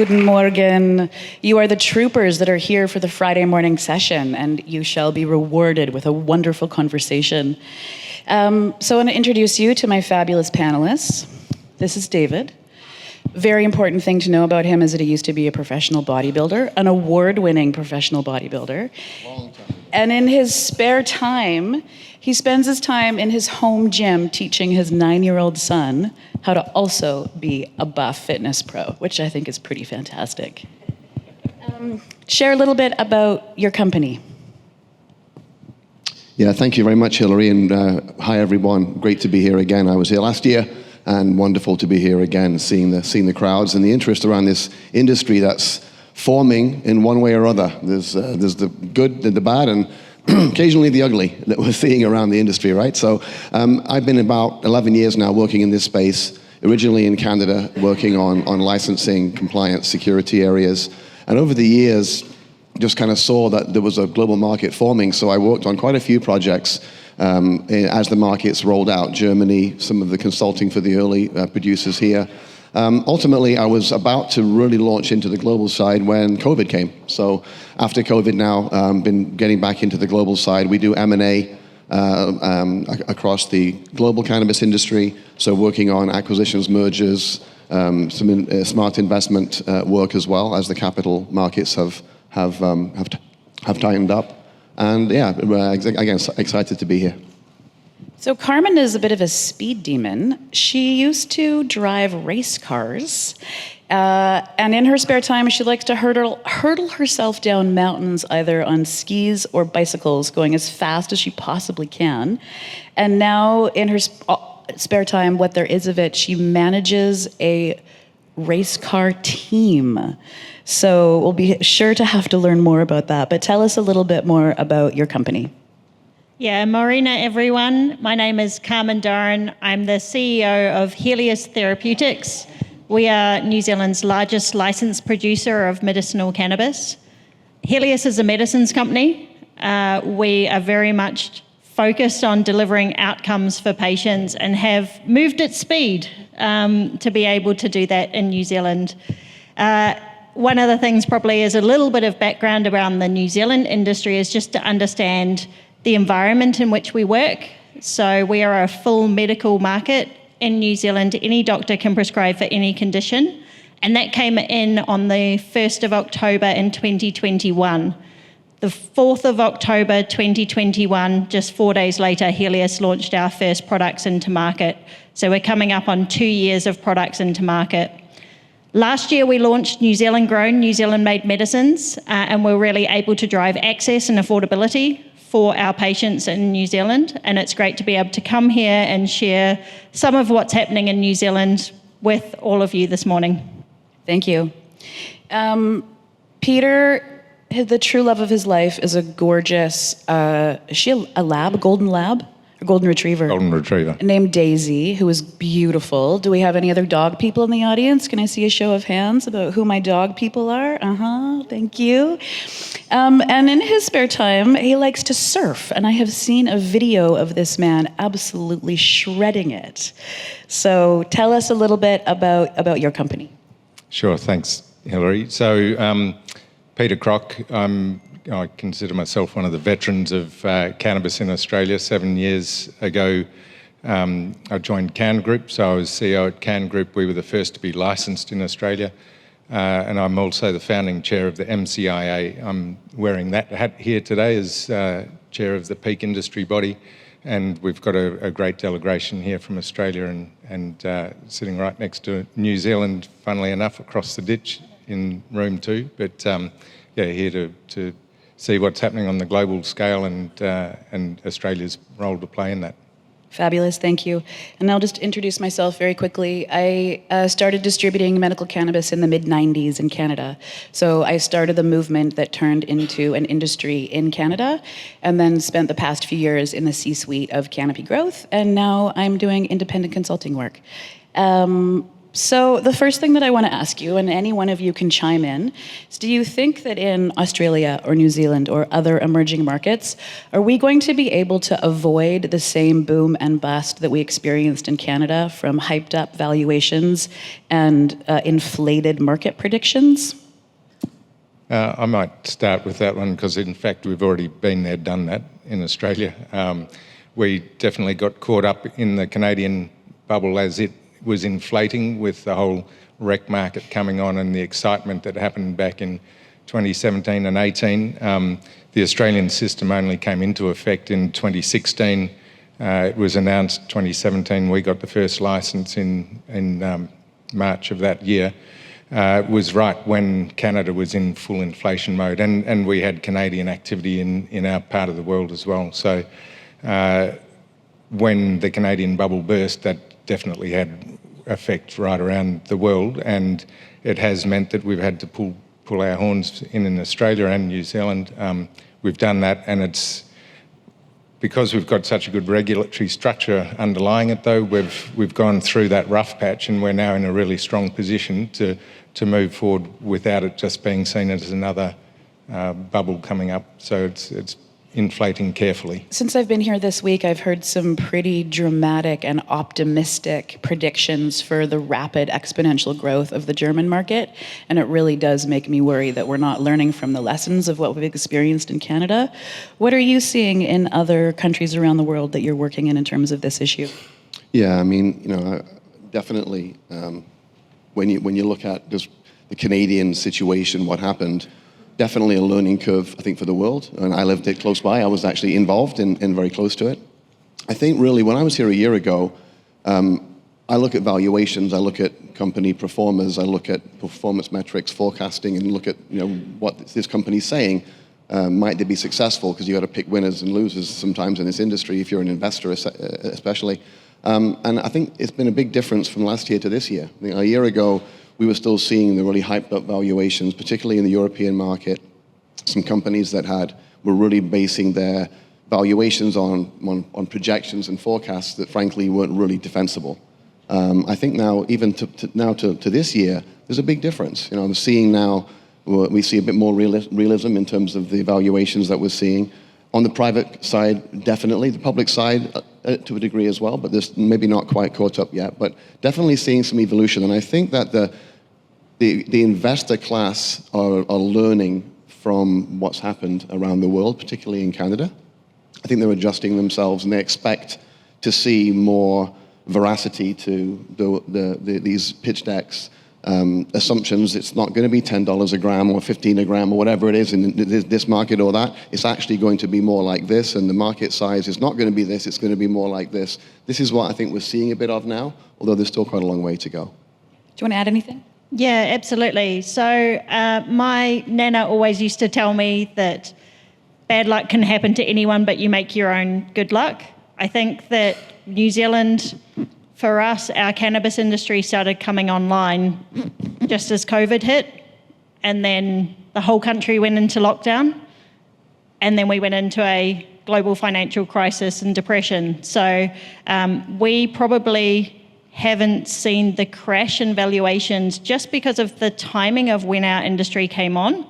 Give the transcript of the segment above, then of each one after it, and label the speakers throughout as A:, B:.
A: Guten Morgen. You are the troopers that are here for the Friday morning session, and you shall be rewarded with a wonderful conversation. So I want to introduce you to my fabulous panelists. This is David. Very important thing to know about him is that he used to be a professional bodybuilder, an award-winning professional bodybuilder.
B: Long time.
A: And in his spare time, he spends his time in his home gym teaching his 9-year-old son how to also be a buff fitness pro, which I think is pretty fantastic. Share a little bit about your company.
B: Yeah, thank you very much, Hilary, and hi everyone. Great to be here again. I was here last year, and wonderful to be here again, seeing the crowds and the interest around this industry that's forming in one way or other. There's the good, the bad, and occasionally the ugly that we're seeing around the industry, right? So I've been about 11 years now working in this space, originally in Canada, working on licensing, compliance, security areas. And over the years, just kind of saw that there was a global market forming. So I worked on quite a few projects as the markets rolled out. Germany, some of the consulting for the early producers here. Ultimately, I was about to really launch into the global side when COVID came. So after COVID now, been getting back into the global side. We do M&A across the global cannabis industry. So working on acquisitions, mergers, some smart investment work as well as the capital markets have tightened up. And yeah, again, excited to be here.
A: So Carmen is a bit of a speed demon. She used to drive race cars, and in her spare time, she likes to hurdle herself down mountains, either on skis or bicycles, going as fast as she possibly can. And now, in her spare time, what there is of it, she manages a race car team. So we'll be sure to have to learn more about that. But tell us a little bit more about your company.
C: Yeah, Morena, everyone. My name is Carmen Doran. I'm the CEO of Helios Therapeutics. We are New Zealand's largest licensed producer of medicinal cannabis. Helios is a medicines company. We are very much focused on delivering outcomes for patients and have moved at speed to be able to do that in New Zealand. One of the things probably is a little bit of background around the New Zealand industry is just to understand the environment in which we work. So we are a full medical market in New Zealand. Any doctor can prescribe for any condition. And that came in on the 1st of October in 2021. The 4th of October 2021, just 4 days later, Helios launched our first products into market. So we're coming up on 2 years of products into market. Last year we launched New Zealand grown, New Zealand made medicines, and we're really able to drive access and affordability for our patients in New Zealand, and it's great to be able to come here and share some of what's happening in New Zealand with all of you this morning.
A: Thank you. Peter, the true love of his life is a gorgeous, is she a lab, a golden lab? A golden retriever.
D: Golden retriever.
A: Named Daisy, who is beautiful. Do we have any other dog people in the audience? Can I see a show of hands about who my dog people are? Thank you. And in his spare time, he likes to surf. And I have seen a video of this man absolutely shredding it. So tell us a little bit about your company.
D: Sure, thanks, Hilary. So Peter Crock, I consider myself one of the veterans of cannabis in Australia. 7 years ago, I joined Can Group, so I was CEO at Can Group. We were the first to be licensed in Australia, and I'm also the founding chair of the MCIA. I'm wearing that hat here today as chair of the peak industry body, and we've got a great delegation here from Australia and sitting right next to New Zealand, funnily enough, across the ditch in room 2. But yeah, here to see what's happening on the global scale and Australia's role to play in that.
A: Fabulous, thank you. And I'll just introduce myself very quickly. I started distributing medical cannabis in the mid-90s in Canada. So I started the movement that turned into an industry in Canada, and then spent the past few years in the C-suite of Canopy Growth, and now I'm doing independent consulting work. So the first thing that I want to ask you, and any one of you can chime in, is do you think that in Australia or New Zealand or other emerging markets, are we going to be able to avoid the same boom and bust that we experienced in Canada from hyped up valuations and inflated market predictions?
D: I might start with that one because, in fact, we've already been there, done that in Australia. We definitely got caught up in the Canadian bubble as it was inflating with the whole rec market coming on and the excitement that happened back in 2017 and 18. The Australian system only came into effect in 2016. It was announced 2017. We got the first licence in March of that year. It was right when Canada was in full inflation mode, and we had Canadian activity in our part of the world as well. So when the Canadian bubble burst, that definitely had effect right around the world, and it has meant that we've had to pull our horns in Australia and New Zealand. We've done that, and it's because we've got such a good regulatory structure underlying it, though. We've gone through that rough patch, and we're now in a really strong position to move forward without it just being seen as another bubble coming up. So it's inflating carefully.
A: Since I've been here this week, I've heard some pretty dramatic and optimistic predictions for the rapid exponential growth of the German market, and it really does make me worry that we're not learning from the lessons of what we've experienced in Canada. What are you seeing in other countries around the world that you're working in terms of this issue?
B: Yeah, I mean, definitely when you look at just the Canadian situation, what happened, definitely a learning curve, I think, for the world. And I lived it close by. I was actually involved and very close to it. I think really when I was here a year ago, I look at valuations, I look at company performers, I look at performance metrics, forecasting, and look at what this company's saying. Might they be successful? Because you got to pick winners and losers sometimes in this industry if you're an investor, especially. And I think it's been a big difference from last year to this year. A year ago, we were still seeing the really hyped up valuations, particularly in the European market. Some companies that were really basing their valuations on projections and forecasts that frankly weren't really defensible. I think now, even to this year, there's a big difference. I'm seeing now, we see a bit more realism in terms of the valuations that we're seeing. On the private side, definitely. The public side, to a degree as well, but there's maybe not quite caught up yet. But definitely seeing some evolution. And I think that the investor class are learning from what's happened around the world, particularly in Canada. I think they're adjusting themselves, and they expect to see more veracity to these pitch decks. Assumptions, it's not going to be $10 a gram or $15 a gram or whatever it is in this market or that. It's actually going to be more like this, and the market size is not going to be this, it's going to be more like this. This is what I think we're seeing a bit of now, although there's still quite a long way to go.
A: Do you want to add anything?
C: Yeah, absolutely. So my nana always used to tell me that bad luck can happen to anyone, but you make your own good luck. I think that New Zealand, for us, our cannabis industry started coming online just as COVID hit, and then the whole country went into lockdown, and then we went into a global financial crisis and depression. So we probably haven't seen the crash in valuations just because of the timing of when our industry came on.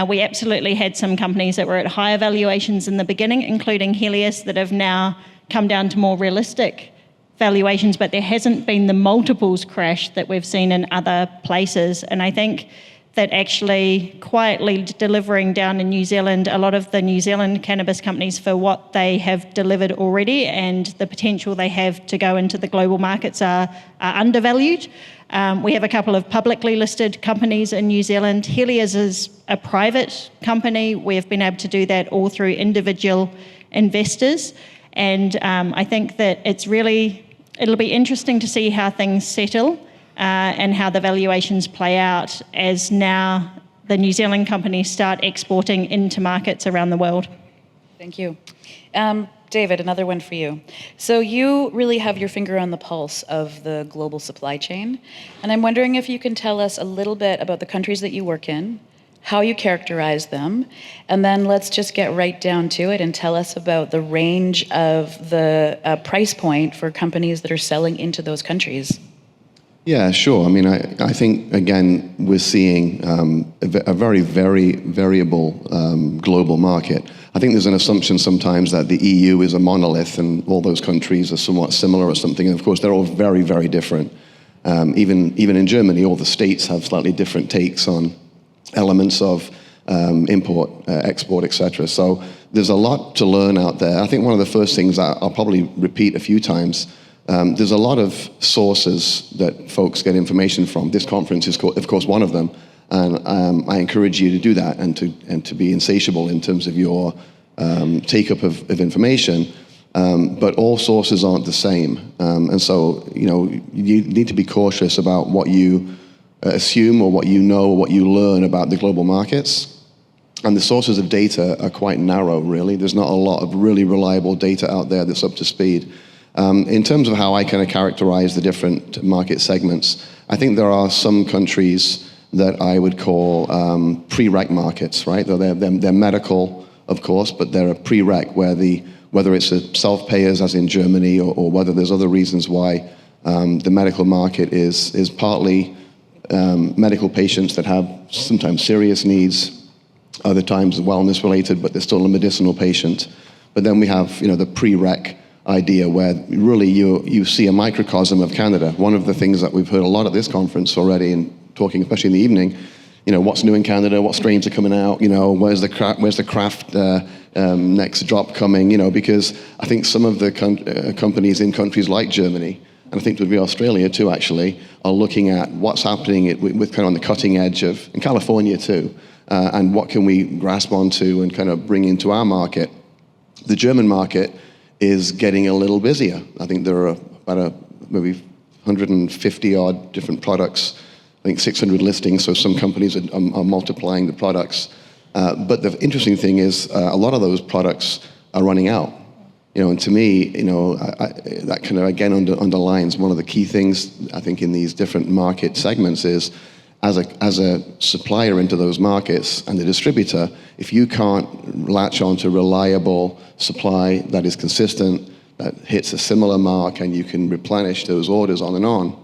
C: We absolutely had some companies that were at higher valuations in the beginning, including Helios, that have now come down to more realistic valuations, but there hasn't been the multiples crash that we've seen in other places. And I think that actually quietly delivering down in New Zealand, a lot of the New Zealand cannabis companies, for what they have delivered already and the potential they have to go into the global markets are undervalued. We have a couple of publicly listed companies in New Zealand. Helios is a private company. We have been able to do that all through individual investors. And I think that it'll be interesting to see how things settle and how the valuations play out as now the New Zealand companies start exporting into markets around the world.
A: Thank you. David, another one for you. So you really have your finger on the pulse of the global supply chain. And I'm wondering if you can tell us a little bit about the countries that you work in, how you characterize them, and then let's just get right down to it and tell us about the range of the price point for companies that are selling into those countries.
B: Yeah, sure. I mean, I think, again, we're seeing a very, very variable global market. I think there's an assumption sometimes that the EU is a monolith and all those countries are somewhat similar or something. And of course, they're all very, very different. Even in Germany, all the states have slightly different takes on elements of import, export, etc. So there's a lot to learn out there. I think one of the first things I'll probably repeat a few times, there's a lot of sources that folks get information from. This conference is, of course, one of them. And I encourage you to do that and to be insatiable in terms of your take-up of information. But all sources aren't the same. And so, you need to be cautious about what you assume or what you know or what you learn about the global markets. And the sources of data are quite narrow, really. There's not a lot of really reliable data out there that's up to speed. In terms of how I kind of characterize the different market segments, I think there are some countries that I would call pre-rec markets, right? They're medical, of course, but they're a pre-rec whether it's a self-payers as in Germany or whether there's other reasons why the medical market is partly medical patients that have sometimes serious needs, other times wellness related, but they're still a medicinal patient. But then we have, the pre-rec idea where really you see a microcosm of Canada. One of the things that we've heard a lot at this conference already, and talking especially in the evening, what's new in Canada, what strains are coming out, where's the craft next drop coming, because I think some of the companies in countries like Germany, and I think it would be Australia too actually, are looking at what's happening with kind of on the cutting edge of, in California too, and what can we grasp onto and kind of bring into our market. The German market is getting a little busier. I think there are about maybe 150 odd different products, I think 600 listings, so some companies are multiplying the products. But the interesting thing is a lot of those products are running out. And to me, that kind of again underlines one of the key things I think in these different market segments is as a supplier into those markets and the distributor, if you can't latch on to reliable supply that is consistent, that hits a similar mark and you can replenish those orders on and on,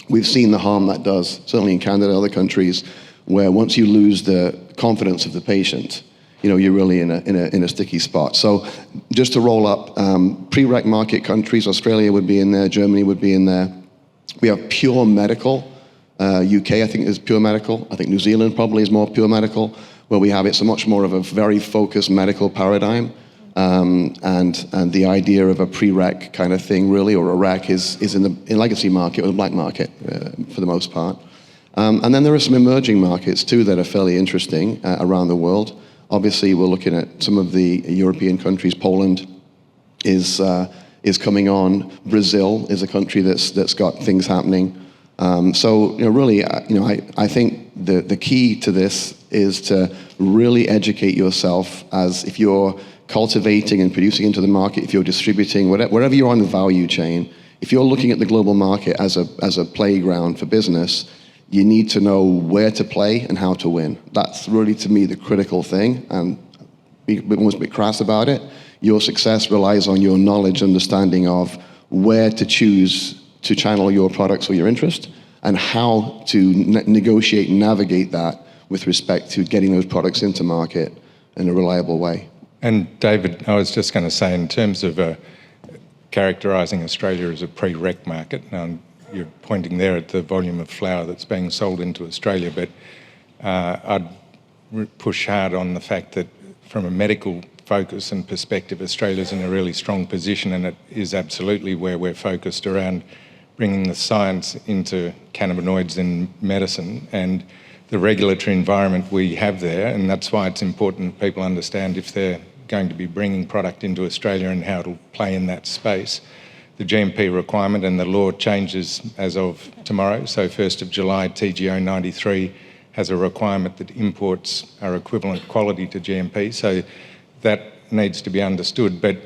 B: we've seen the harm that does, certainly in Canada and other countries, where once you lose the confidence of the patient, you're really in a sticky spot. So just to roll up, pre-rec market countries, Australia would be in there, Germany would be in there. We have pure medical. UK, I think, is pure medical. I think New Zealand probably is more pure medical, where we have it's a much more of a very focused medical paradigm. And the idea of a pre-rec kind of thing, really, or a rec, is in legacy market or the black market for the most part. And then there are some emerging markets too that are fairly interesting around the world. Obviously, we're looking at some of the European countries. Poland is coming on. Brazil is a country that's got things happening. So really, I think the key to this is to really educate yourself as if you're cultivating and producing into the market, if you're distributing, wherever you're on the value chain, if you're looking at the global market as a playground for business, you need to know where to play and how to win. That's really, to me, the critical thing, and be almost a bit crass about it. Your success relies on your knowledge, understanding of where to choose to channel your products or your interest, and how to negotiate and navigate that with respect to getting those products into market in a reliable way.
D: And David, I was just going to say, in terms of characterising Australia as a pre-rec market, now you're pointing there at the volume of flower that's being sold into Australia, but I'd push hard on the fact that from a medical focus and perspective, Australia's in a really strong position, and it is absolutely where we're focused around bringing the science into cannabinoids in medicine and the regulatory environment we have there, and that's why it's important people understand if they're going to be bringing product into Australia and how it'll play in that space. The GMP requirement and the law changes as of tomorrow, so 1st of July, TGO 93 has a requirement that imports are equivalent quality to GMP, so that needs to be understood, but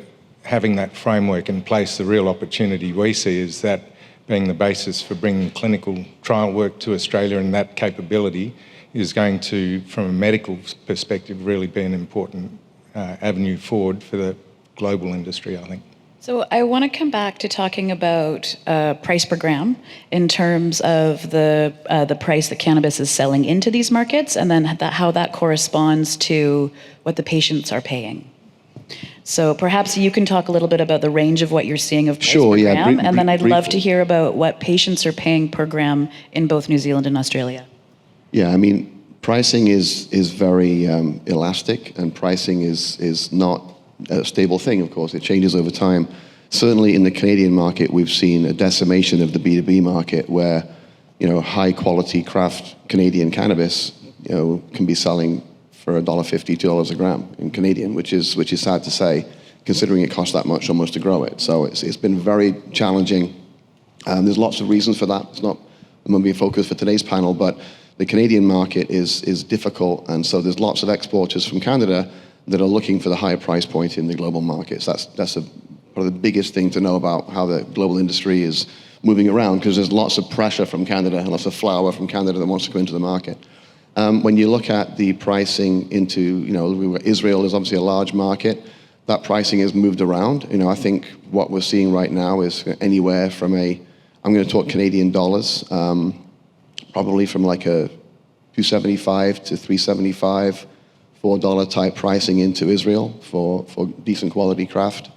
D: having that framework in place, the real opportunity we see is that being the basis for bringing clinical trial work to Australia, and that capability is going to, from a medical perspective, really be an important avenue forward for the global industry, I think.
A: So I want to come back to talking about price per gram in terms of the price that cannabis is selling into these markets, and then how that corresponds to what the patients are paying. So perhaps you can talk a little bit about the range of what you're seeing of price per gram, and then I'd love to hear about what patients are paying per gram in both New Zealand and Australia.
B: Yeah, I mean, pricing is very elastic, and pricing is not a stable thing, of course. It changes over time. Certainly in the Canadian market, we've seen a decimation of the B2B market where, high quality craft Canadian cannabis, can be selling for $1.50, $2 a gram in Canadian, which is sad to say, considering it costs that much almost to grow it. So it's been very challenging. There's lots of reasons for that. It's not going to be a focus for today's panel, but the Canadian market is difficult, and so there's lots of exporters from Canada that are looking for the higher price point in the global markets. That's probably the biggest thing to know about how the global industry is moving around, because there's lots of pressure from Canada and lots of flower from Canada that wants to go into the market. When you look at the pricing into, Israel is obviously a large market. That pricing has moved around. I think what we're seeing right now is anywhere from I'm going to talk Canadian dollars, probably from like a $2.75 to $3.75, $4 type pricing into Israel for decent quality craft.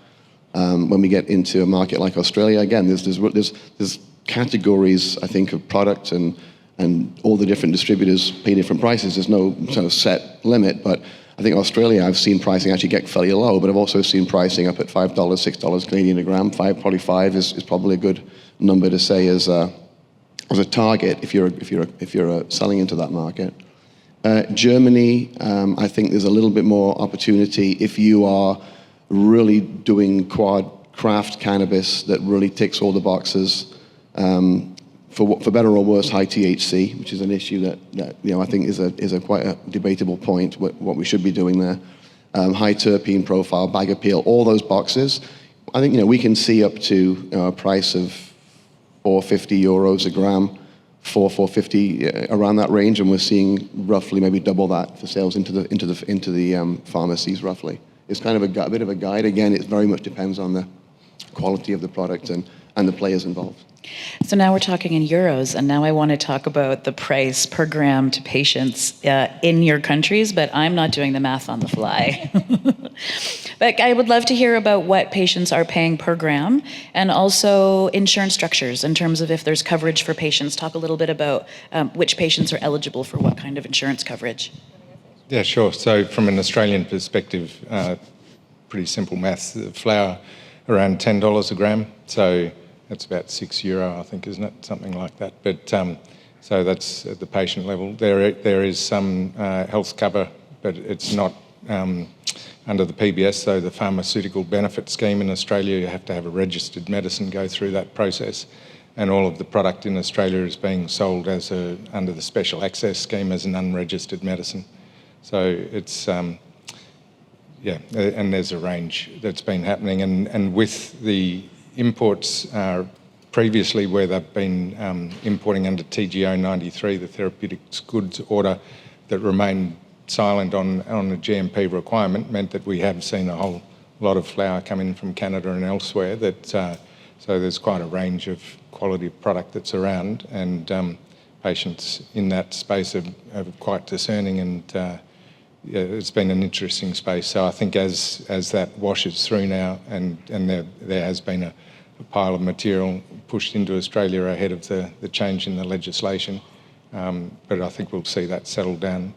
B: When we get into a market like Australia, again, there's categories, I think, of product, and all the different distributors pay different prices. There's no sort of set limit, but I think Australia, I've seen pricing actually get fairly low, but I've also seen pricing up at $5, $6 Canadian a gram. Probably five is probably a good number to say as a target if you're selling into that market. Germany, I think there's a little bit more opportunity if you are really doing quad craft cannabis that really ticks all the boxes. For better or worse, high THC, which is an issue that I think is a quite a debatable point. What we should be doing there. High terpene profile, bag appeal, all those boxes. I think we can see up to a price of €450 a gram, $450 around that range, and we're seeing roughly maybe double that for sales into the pharmacies roughly. It's kind of a bit of a guide. Again, it very much depends on the quality of the product and the players involved.
A: So now we're talking in euros, and now I want to talk about the price per gram to patients in your countries, but I'm not doing the math on the fly. But I would love to hear about what patients are paying per gram, and also insurance structures in terms of if there's coverage for patients. Talk a little bit about which patients are eligible for what kind of insurance coverage.
D: Yeah, sure. So from an Australian perspective, pretty simple maths. The flour around $10 a gram, so that's about €6, I think, isn't it? Something like that. But so that's at the patient level. There is some health cover, but it's not under the PBS, so the Pharmaceutical Benefit Scheme in Australia. You have to have a registered medicine go through that process, and all of the product in Australia is being sold under the Special Access Scheme as an unregistered medicine. So it's and there's a range that's been happening, and with the imports previously where they've been importing under TGO 93, the Therapeutic Goods Order, that remained silent on the GMP requirement, meant that we have seen a whole lot of flour come in from Canada and elsewhere. So there's quite a range of quality of product that's around, and patients in that space are quite discerning, and it's been an interesting space. So I think as that washes through now, and there has been a pile of material pushed into Australia ahead of the change in the legislation, but I think we'll see that settle down.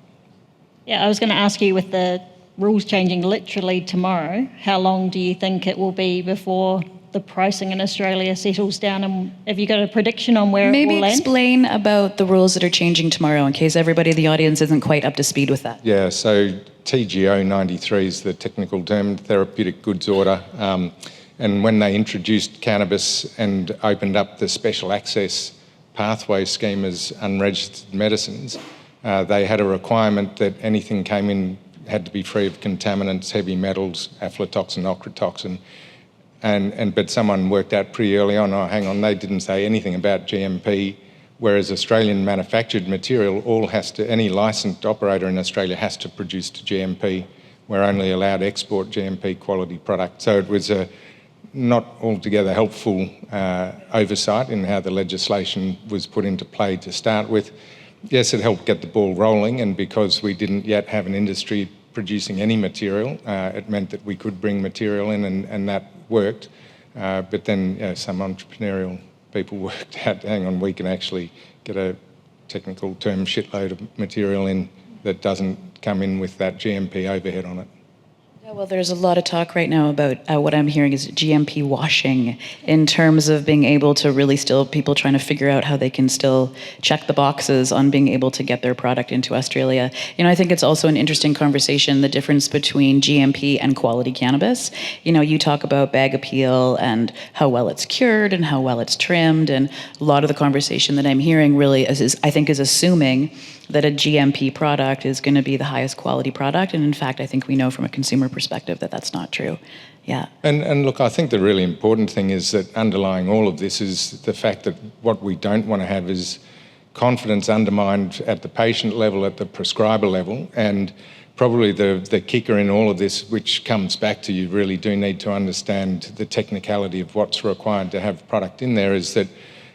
C: Yeah, I was going to ask you, with the rules changing literally tomorrow, how long do you think it will be before the pricing in Australia settles down, and have you got a prediction on where it will land?
A: Maybe explain about the rules that are changing tomorrow in case everybody in the audience isn't quite up to speed with that.
D: Yeah, so TGO 93 is the technical term, Therapeutic Goods Order, and when they introduced cannabis and opened up the Special Access Pathway Scheme as unregistered medicines, they had a requirement that anything came in had to be free of contaminants, heavy metals, aflatoxin, ochratoxin. But someone worked out pretty early on, hang on, they didn't say anything about GMP, whereas Australian manufactured material any licensed operator in Australia has to produce to GMP. We're only allowed export GMP quality product. So it was not altogether helpful oversight in how the legislation was put into play to start with. Yes, it helped get the ball rolling, and because we didn't yet have an industry producing any material, it meant that we could bring material in, and that worked. But then some entrepreneurial people worked out, hang on, we can actually get a technical term shitload of material in that doesn't come in with that GMP overhead on it.
A: Well, there's a lot of talk right now about what I'm hearing is GMP washing, in terms of being able to really still, people trying to figure out how they can still check the boxes on being able to get their product into Australia. You know, I think it's also an interesting conversation, the difference between GMP and quality cannabis. You know, you talk about bag appeal and how well it's cured and how well it's trimmed, and a lot of the conversation that I'm hearing really is I think is assuming that a GMP product is going to be the highest quality product. And in fact, I think we know from a consumer perspective that that's not true. Yeah.
D: And look, I think the really important thing is that underlying all of this is the fact that what we don't want to have is confidence undermined at the patient level, at the prescriber level. And probably the kicker in all of this, which comes back to you really do need to understand the technicality of what's required to have product in there, is that,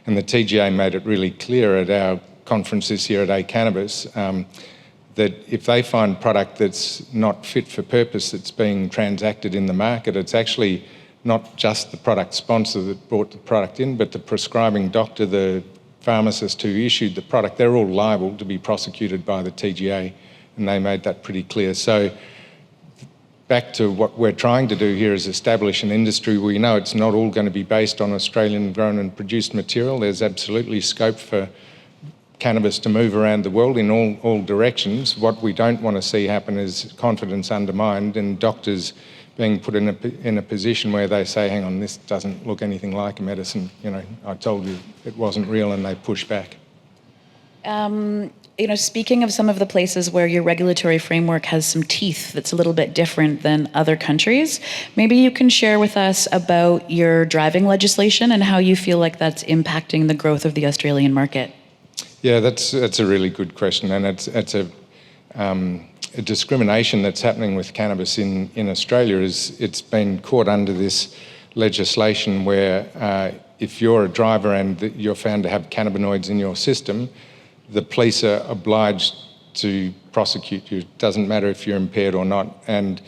D: and the TGA made it really clear at our conference this year at Cannabis, that if they find product that's not fit for purpose that's being transacted in the market, it's actually not just the product sponsor that brought the product in, but the prescribing doctor, the pharmacist who issued the product. They're all liable to be prosecuted by the TGA, and they made that pretty clear. So back to what we're trying to do here is establish an industry. We know it's not all going to be based on Australian grown and produced material. There's absolutely scope for cannabis to move around the world in all directions. What we don't want to see happen is confidence undermined and doctors being put in a position where they say, hang on, this doesn't look anything like a medicine. You know, I told you it wasn't real, and they push back.
A: You know, speaking of some of the places where your regulatory framework has some teeth that's a little bit different than other countries, maybe you can share with us about your driving legislation and how you feel like that's impacting the growth of the Australian market.
D: Yeah, that's a really good question, and it's a discrimination that's happening with cannabis in Australia. It's been caught under this legislation where if you're a driver and you're found to have cannabinoids in your system, the police are obliged to prosecute you. It doesn't matter if you're impaired or not. And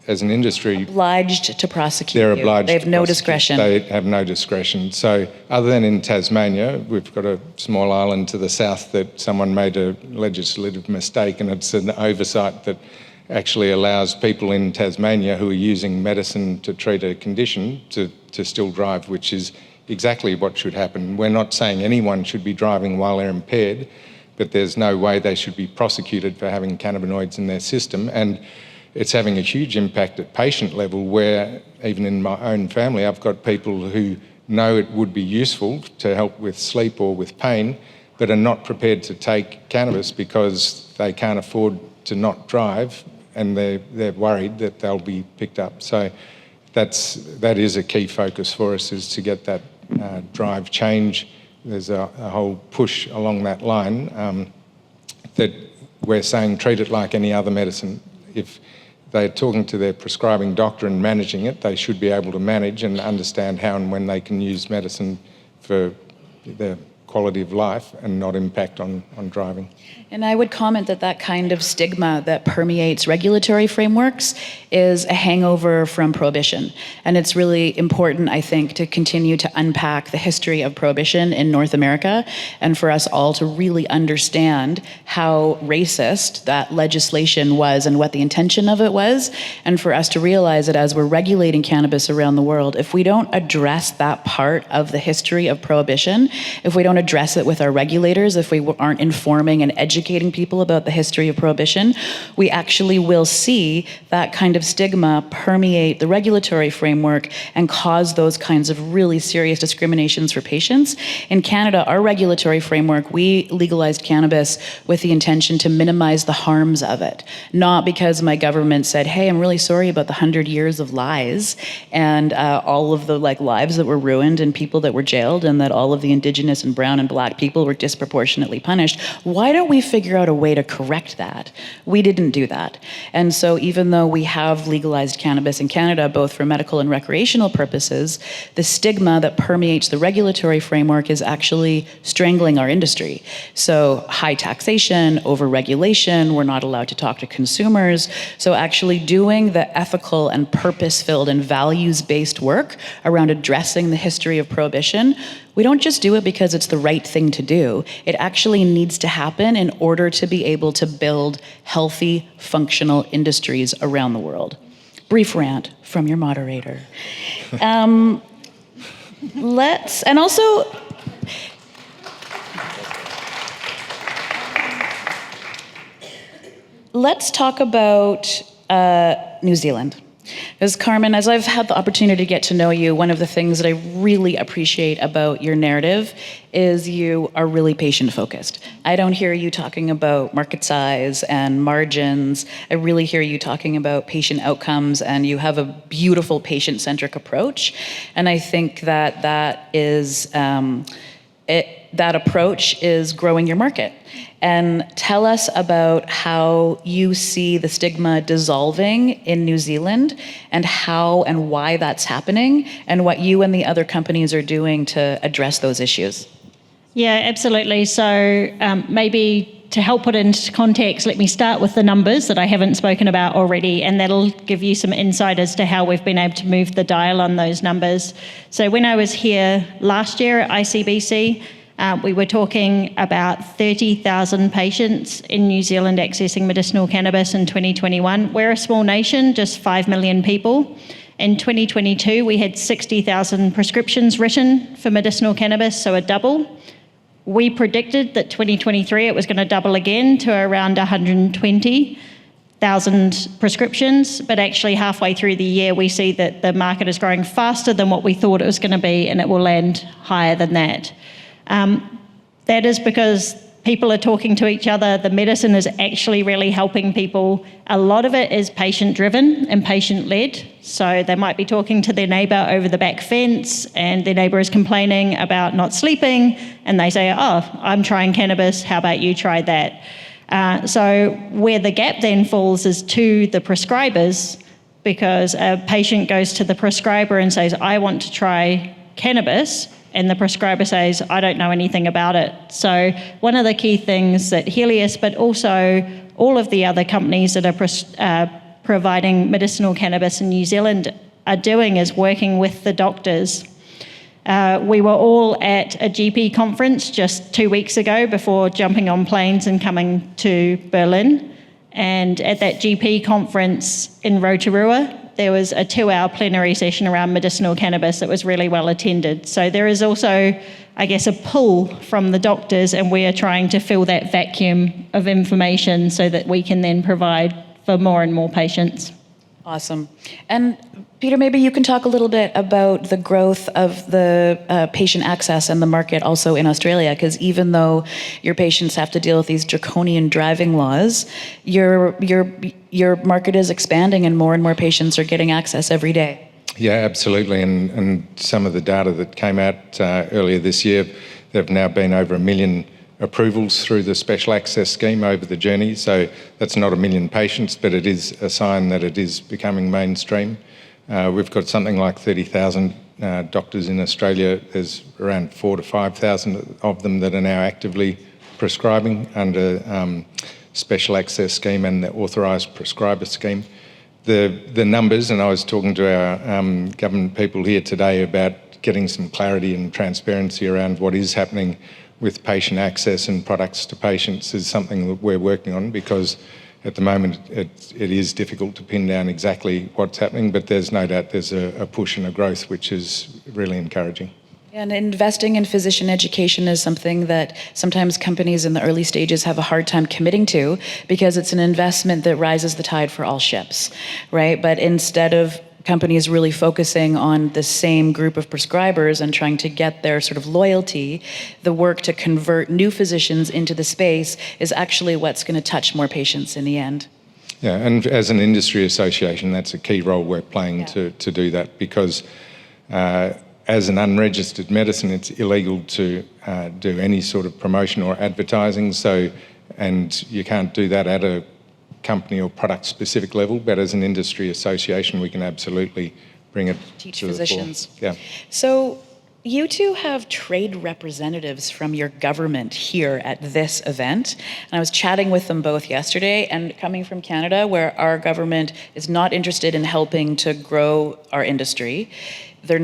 D: as an industry,
A: obliged to prosecute.
D: They're
A: you.
D: obliged.
A: They have no discretion.
D: They have no discretion. So, other than in Tasmania, we've got a small island to the south that someone made a legislative mistake, and it's an oversight that actually allows people in Tasmania who are using medicine to treat a condition to still drive, which is exactly what should happen. We're not saying anyone should be driving while they're impaired, but there's no way they should be prosecuted for having cannabinoids in their system. And it's having a huge impact at patient level, where even in my own family, I've got people who know it would be useful to help with sleep or with pain, but are not prepared to take cannabis because they can't afford to not drive, and they're worried that they'll be picked up. So that is a key focus for us, is to get that drive change. There's a whole push along that line that we're saying treat it like any other medicine. If they're talking to their prescribing doctor and managing it, they should be able to manage and understand how and when they can use medicine for their quality of life and not impact on driving.
A: And I would comment that kind of stigma that permeates regulatory frameworks is a hangover from Prohibition. And it's really important, I think, to continue to unpack the history of Prohibition in North America, and for us all to really understand how racist that legislation was and what the intention of it was, and for us to realize that as we're regulating cannabis around the world, if we don't address that part of the history of Prohibition, if we don't address it with our regulators, if we aren't informing and educating people about the history of Prohibition, we actually will see that kind of stigma permeate the regulatory framework and cause those kinds of really serious discriminations for patients. In Canada, our regulatory framework, we legalized cannabis with the intention to minimize the harms of it, not because my government said, hey, I'm really sorry about the 100 years of lies and all of the lives that were ruined and people that were jailed, and that all of the Indigenous and Brown brown and black people were disproportionately punished. Why don't we figure out a way to correct that? We didn't do that. And so even though we have legalized cannabis in Canada, both for medical and recreational purposes, the stigma that permeates the regulatory framework is actually strangling our industry. So high taxation, over-regulation, we're not allowed to talk to consumers. So actually doing the ethical and purpose-filled and values-based work around addressing the history of prohibition, we don't just do it because it's the right thing to do. It actually needs to happen in order to be able to build healthy, functional industries around the world. Brief rant from your moderator. Let's talk about New Zealand. Because Carmen, as I've had the opportunity to get to know you, one of the things that I really appreciate about your narrative is you are really patient-focused. I don't hear you talking about market size and margins. I really hear you talking about patient outcomes, and you have a beautiful patient-centric approach. And I think that that approach is growing your market. And tell us about how you see the stigma dissolving in New Zealand and how and why that's happening and what you and the other companies are doing to address those issues.
C: Yeah, absolutely. So maybe to help put it into context, let me start with the numbers that I haven't spoken about already, and that'll give you some insight as to how we've been able to move the dial on those numbers. So when I was here last year at ICBC, we were talking about 30,000 patients in New Zealand accessing medicinal cannabis in 2021. We're a small nation, just 5 million people. In 2022, we had 60,000 prescriptions written for medicinal cannabis, so a double. We predicted that 2023 it was going to double again to around 120,000 prescriptions, but actually halfway through the year we see that the market is growing faster than what we thought it was going to be, and it will land higher than that. That is because people are talking to each other. The medicine is actually really helping people. A lot of it is patient-driven and patient-led. So they might be talking to their neighbour over the back fence, and their neighbour is complaining about not sleeping, and they say, "Oh, I'm trying cannabis. How about you try that?" So where the gap then falls is to the prescribers, because a patient goes to the prescriber and says, "I want to try cannabis," and the prescriber says, "I don't know anything about it." So one of the key things that Helios, but also all of the other companies that are providing medicinal cannabis in New Zealand are doing is working with the doctors. We were all at a GP conference just 2 weeks ago before jumping on planes and coming to Berlin. And at that GP conference in Rotorua, there was a 2-hour plenary session around medicinal cannabis that was really well attended. So there is also, I guess, a pull from the doctors, and we are trying to fill that vacuum of information so that we can then provide for more and more patients.
A: Awesome. And Peter, maybe you can talk a little bit about the growth of the patient access and the market also in Australia, because even though your patients have to deal with these draconian driving laws, your market is expanding and more patients are getting access every day.
D: Yeah, absolutely. And some of the data that came out earlier this year, there have now been over 1 million approvals through the special access scheme over the journey. So that's not 1 million patients, but it is a sign that it is becoming mainstream. We've got something like 30,000 doctors in Australia. There's around 4,000 to 5,000 of them that are now actively prescribing under special access scheme and the authorised prescriber scheme. The numbers, and I was talking to our government people here today about getting some clarity and transparency around what is happening with patient access and products to patients, is something that we're working on, because at the moment it is difficult to pin down exactly what's happening, but there's no doubt there's a push and a growth which is really encouraging.
A: And investing in physician education is something that sometimes companies in the early stages have a hard time committing to, because it's an investment that rises the tide for all ships, right? But instead of companies really focusing on the same group of prescribers and trying to get their sort of loyalty, the work to convert new physicians into the space is actually what's going to touch more patients in the end.
D: Yeah, and as an industry association, that's a key role we're playing to do that, because as an unregistered medicine, it's illegal to do any sort of promotion or advertising. So, and you can't do that at a company or product specific level, but as an industry association, we can absolutely bring it
A: Teach
D: to the fore.
A: physicians.
D: Yeah.
A: So you two have trade representatives from your government here at this event. And I was chatting with them both yesterday, and coming from Canada, where our government is not interested in helping to grow our industry, they're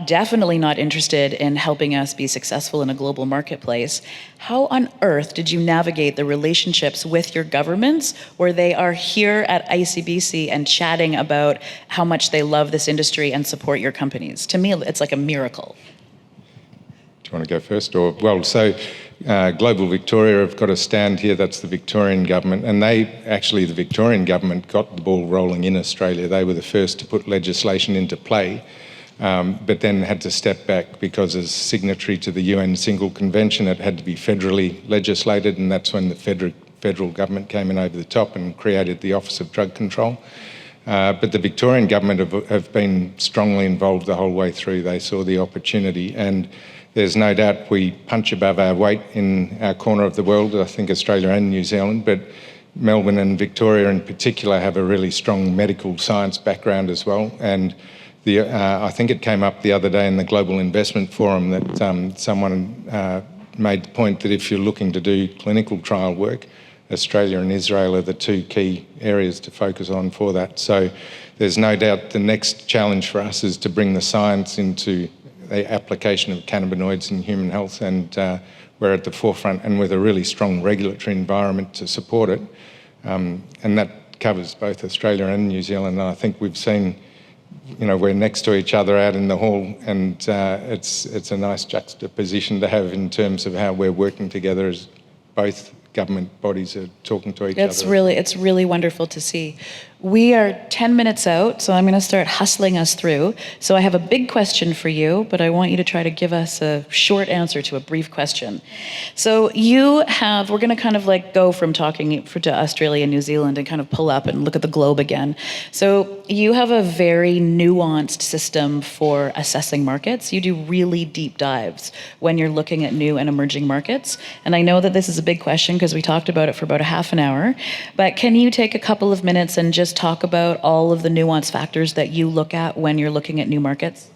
A: definitely not interested in helping us be successful in a global marketplace. How on earth did you navigate the relationships with your governments where they are here at ICBC and chatting about how much they love this industry and support your companies? To me, it's like a miracle.
D: Do you want to go first? Global Victoria have got a stand here, that's the Victorian government, and the Victorian government got the ball rolling in Australia. They were the first to put legislation into play, but then had to step back because as signatory to the UN Single Convention, it had to be federally legislated, and that's when the federal government came in over the top and created the Office of Drug Control. But the Victorian government have been strongly involved the whole way through. They saw the opportunity, and there's no doubt we punch above our weight in our corner of the world, I think Australia and New Zealand, but Melbourne and Victoria in particular have a really strong medical science background as well. And I think it came up the other day in the Global Investment Forum that someone made the point that if you're looking to do clinical trial work, Australia and Israel are the two key areas to focus on for that. So there's no doubt the next challenge for us is to bring the science into the application of cannabinoids in human health, and we're at the forefront and with a really strong regulatory environment to support it. And that covers both Australia and New Zealand. And I think we've seen, we're next to each other out in the hall, and it's a nice juxtaposition to have in terms of how we're working together as both government bodies are talking to each other.
A: It's really wonderful to see. We are 10 minutes out, so I'm going to start hustling us through. So I have a big question for you, but I want you to try to give us a short answer to a brief question. So we're going to kind of like go from talking to Australia and New Zealand and kind of pull up and look at the globe again. So you have a very nuanced system for assessing markets. You do really deep dives when you're looking at new and emerging markets. And I know that this is a big question because we talked about it for about a half an hour, but can you take a couple of minutes and just talk about all of the nuanced factors that you look at when you're looking at new markets?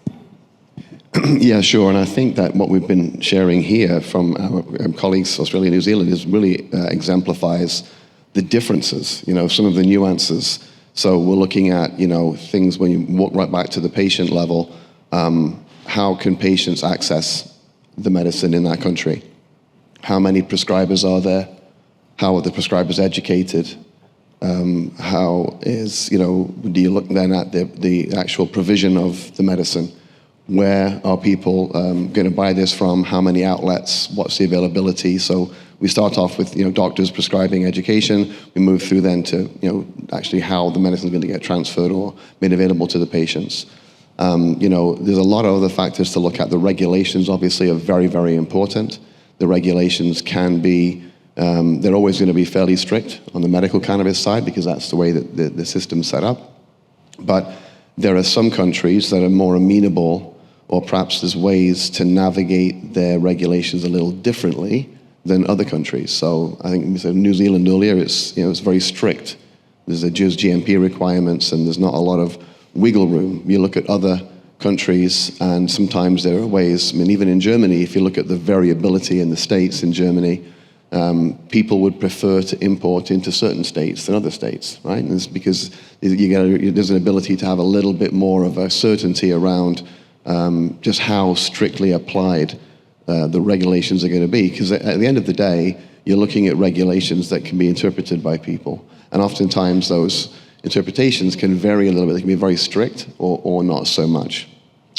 B: Yeah, sure. And I think that what we've been sharing here from our colleagues, Australia and New Zealand, is really exemplifies the differences, some of the nuances. So we're looking at, things when you walk right back to the patient level, how can patients access the medicine in that country? How many prescribers are there? How are the prescribers educated? How is, do you look then at the actual provision of the medicine? Where are people going to buy this from? How many outlets? What's the availability? So we start off with, doctors prescribing education. We move through then to, actually how the medicine is going to get transferred or made available to the patients. There's a lot of other factors to look at. The regulations obviously are very, very important. The regulations can be they're always going to be fairly strict on the medical cannabis side because that's the way that the system's set up. But there are some countries that are more amenable, or perhaps there's ways to navigate their regulations a little differently than other countries. So I think we said New Zealand earlier, it's very strict. There's just GMP requirements and there's not a lot of wiggle room. You look at other countries and sometimes there are ways, even in Germany, if you look at the variability in the states in Germany, people would prefer to import into certain states than other states, right? And it's because there's an ability to have a little bit more of a certainty around just how strictly applied the regulations are going to be. Because at the end of the day, you're looking at regulations that can be interpreted by people. And oftentimes those interpretations can vary a little bit. They can be very strict or not so much.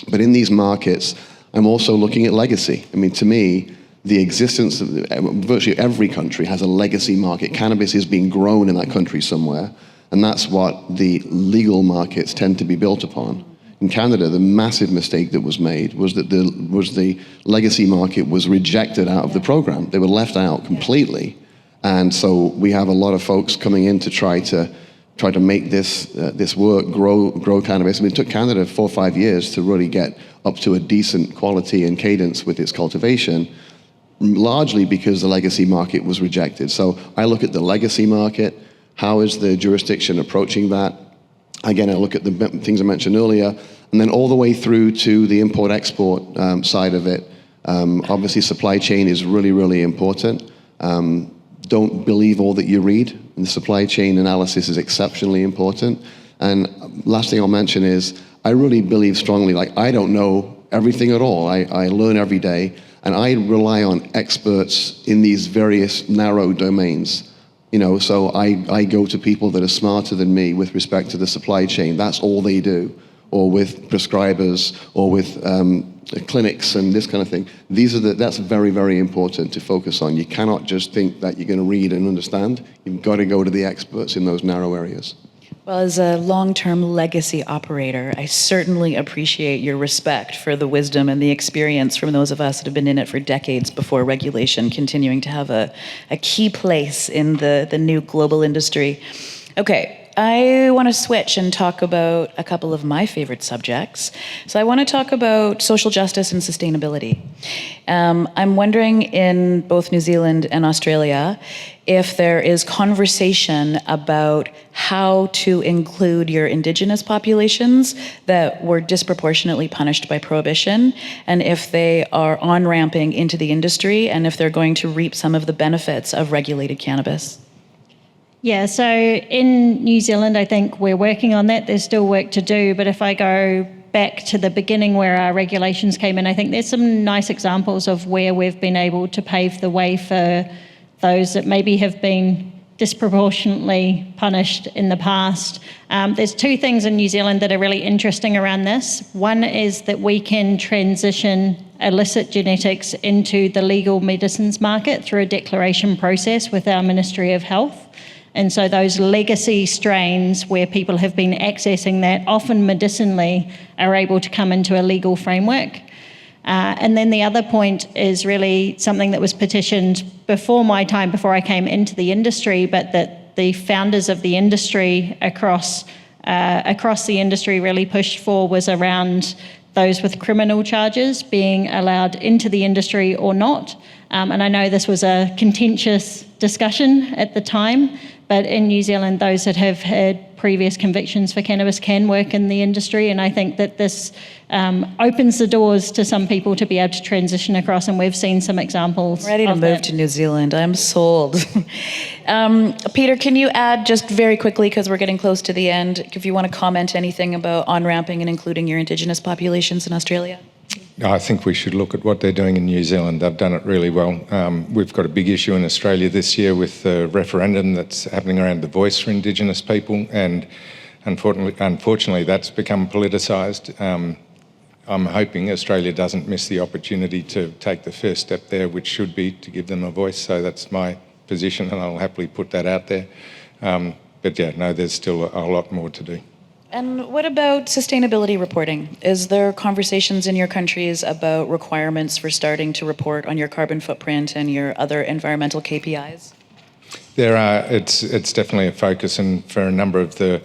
B: But in these markets, I'm also looking at legacy. To me, the existence of virtually every country has a legacy market. Cannabis is being grown in that country somewhere, and that's what the legal markets tend to be built upon. In Canada, the massive mistake that was made was that the legacy market was rejected out of the program. They were left out completely. And so we have a lot of folks coming in to try to try to make this work, grow cannabis. I mean, it took Canada 4 or 5 years to really get up to a decent quality and cadence with its cultivation, largely because the legacy market was rejected. So I look at the legacy market. How is the jurisdiction approaching that? Again, I look at the things I mentioned earlier, and then all the way through to the import-export side of it. Obviously, supply chain is really, really important. Don't believe all that you read, and the supply chain analysis is exceptionally important. And last thing I'll mention is, I really believe strongly, like, I don't know everything at all. I learn every day, and I rely on experts in these various narrow domains. So I go to people that are smarter than me with respect to the supply chain. That's all they do. Or with prescribers, or with clinics and this kind of thing. That's very, very important to focus on. You cannot just think that you're going to read and understand. You've got to go to the experts in those narrow areas.
A: Well, as a long-term legacy operator, I certainly appreciate your respect for the wisdom and the experience from those of us that have been in it for decades before regulation, continuing to have a key place in the new global industry. Okay. I want to switch and talk about a couple of my favorite subjects. So I want to talk about social justice and sustainability. I'm wondering, in both New Zealand and Australia, if there is conversation about how to include your Indigenous populations that were disproportionately punished by prohibition, and if they are on-ramping into the industry, and if they're going to reap some of the benefits of regulated cannabis.
C: Yeah, so in New Zealand, I think we're working on that. There's still work to do, but if I go back to the beginning where our regulations came in, I think there's some nice examples of where we've been able to pave the way for those that maybe have been disproportionately punished in the past. There's 2 things in New Zealand that are really interesting around this. One is that we can transition illicit genetics into the legal medicines market through a declaration process with our Ministry of Health. And so those legacy strains where people have been accessing that, often medicinally, are able to come into a legal framework. And then the other point is really something that was petitioned before my time, before I came into the industry, but that the founders of the industry across the industry really pushed for, was around those with criminal charges being allowed into the industry or not. And I know this was a contentious discussion at the time, but in New Zealand, those that have had previous convictions for cannabis can work in the industry, and I think that this opens the doors to some people to be able to transition across, and we've seen some examples.
A: Ready to move to New Zealand. I'm sold. Peter, can you add just very quickly, because we're getting close to the end, if you want to comment anything about on-ramping and including your Indigenous populations in Australia?
D: I think we should look at what they're doing in New Zealand. They've done it really well. We've got a big issue in Australia this year with the referendum that's happening around the voice for Indigenous people, and unfortunately that's become politicised. I'm hoping Australia doesn't miss the opportunity to take the first step there, which should be to give them a voice. So that's my position, and I'll happily put that out there. But yeah, no, there's still a lot more to do.
A: And what about sustainability reporting? Is there conversations in your countries about requirements for starting to report on your carbon footprint and your other environmental KPIs?
D: There are. It's definitely a focus, and for a number of the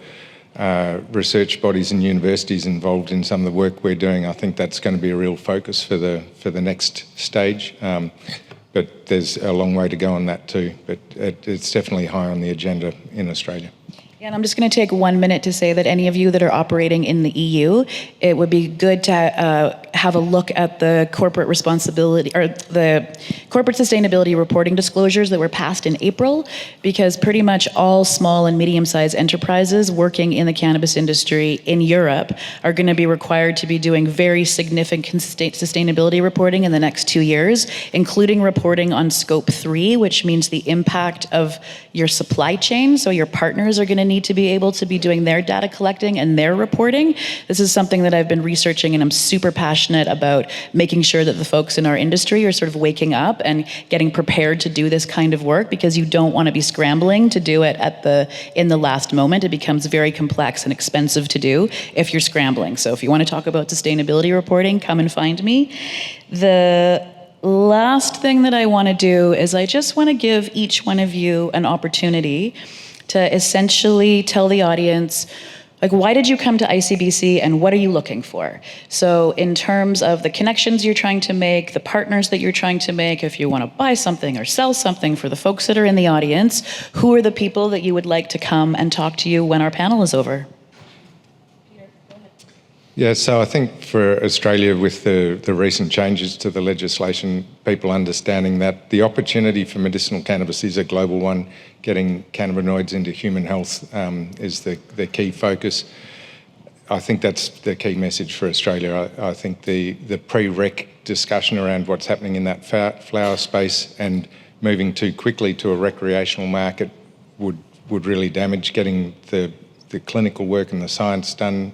D: research bodies and universities involved in some of the work we're doing, I think that's going to be a real focus for the next stage. But there's a long way to go on that too. But it's definitely high on the agenda in Australia.
A: Yeah, and I'm just going to take 1 minute to say that any of you that are operating in the EU, it would be good to have a look at the corporate responsibility or the corporate sustainability reporting disclosures that were passed in April, because pretty much all small and medium-sized enterprises working in the cannabis industry in Europe are going to be required to be doing very significant sustainability reporting in the next 2 years, including reporting on scope 3, which means the impact of your supply chain. So your partners are going to need to be able to be doing their data collecting and their reporting. This is something that I've been researching, and I'm super passionate about making sure that the folks in our industry are sort of waking up and getting prepared to do this kind of work, because you don't want to be scrambling to do it in the last moment. It becomes very complex and expensive to do if you're scrambling. So if you want to talk about sustainability reporting, come and find me. The last thing that I want to do is I just want to give each one of you an opportunity to essentially tell the audience, like, why did you come to ICBC and what are you looking for? So in terms of the connections you're trying to make, the partners that you're trying to make, if you want to buy something or sell something, for the folks that are in the audience, who are the people that you would like to come and talk to you when our panel is over?
D: Yeah, so I think for Australia, with the recent changes to the legislation, people understanding that the opportunity for medicinal cannabis is a global one. Getting cannabinoids into human health is the key focus. I think that's the key message for Australia. I think the pre-rec discussion around what's happening in that flower space and moving too quickly to a recreational market would really damage getting the clinical work and the science done.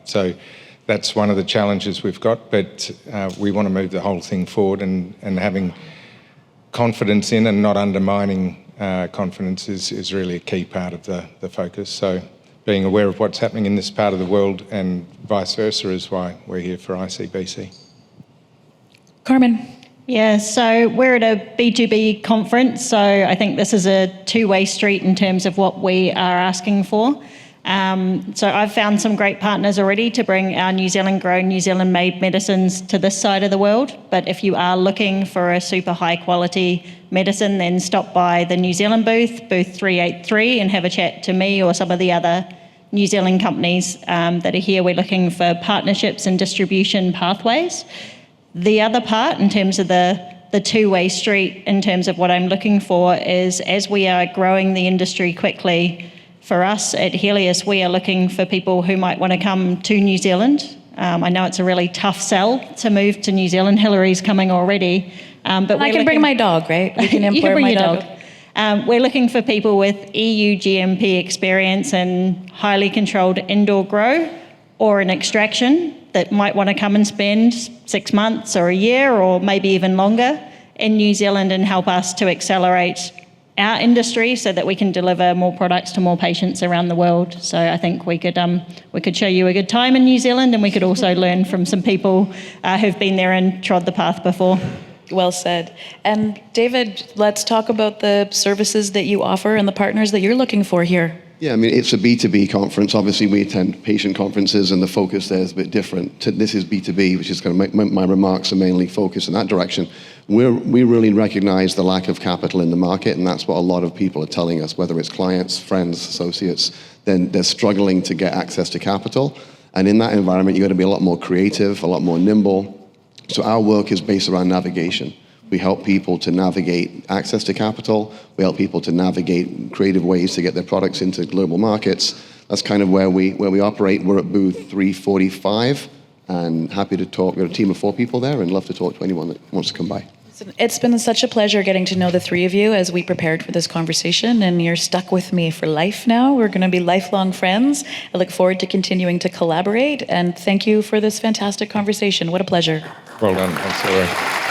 D: So that's one of the challenges we've got, but we want to move the whole thing forward, and having confidence in and not undermining confidence is really a key part of the focus. So being aware of what's happening in this part of the world and vice versa is why we're here for ICBC.
A: Carmen.
C: Yeah, so we're at a B2B conference, so I think this is a two-way street in terms of what we are asking for. So I've found some great partners already to bring our New Zealand grown, New Zealand made medicines to this side of the world. But if you are looking for a super high quality medicine, then stop by the New Zealand booth 383, and have a chat to me or some of the other New Zealand companies that are here. We're looking for partnerships and distribution pathways. The other part, in terms of the two-way street, in terms of what I'm looking for, is as we are growing the industry quickly, for us at Helios, we are looking for people who might want to come to New Zealand. I know it's a really tough sell to move to New Zealand. Hilary's coming already. But
A: I can bring my dog, right? We can import my dog.
C: We're looking for people with EU GMP experience and highly controlled indoor grow or an extraction that might want to come and spend 6 months or a year or maybe even longer in New Zealand and help us to accelerate our industry so that we can deliver more products to more patients around the world. So I think we could show you a good time in New Zealand, and we could also learn from some people who've been there and trod the path before.
A: Well said. And David, let's talk about the services that you offer and the partners that you're looking for here.
B: Yeah, I mean, it's a B2B conference. Obviously, we attend patient conferences, and the focus there is a bit different. This is B2B, which is going to make my remarks are mainly focused in that direction. We really recognize the lack of capital in the market, and that's what a lot of people are telling us, whether it's clients, friends, associates. Then they're struggling to get access to capital. And in that environment, you've got to be a lot more creative, a lot more nimble. So our work is based around navigation. We help people to navigate access to capital. We help people to navigate creative ways to get their products into global markets. That's kind of where we operate. We're at booth 345, and happy to talk. We've got a team of 4 people there, and love to talk to anyone that wants to come by.
A: It's been such a pleasure getting to know the three of you as we prepared for this conversation, and you're stuck with me for life now. We're going to be lifelong friends. I look forward to continuing to collaborate, and thank you for this fantastic conversation. What a pleasure.
D: Well done. Thanks, Hilary.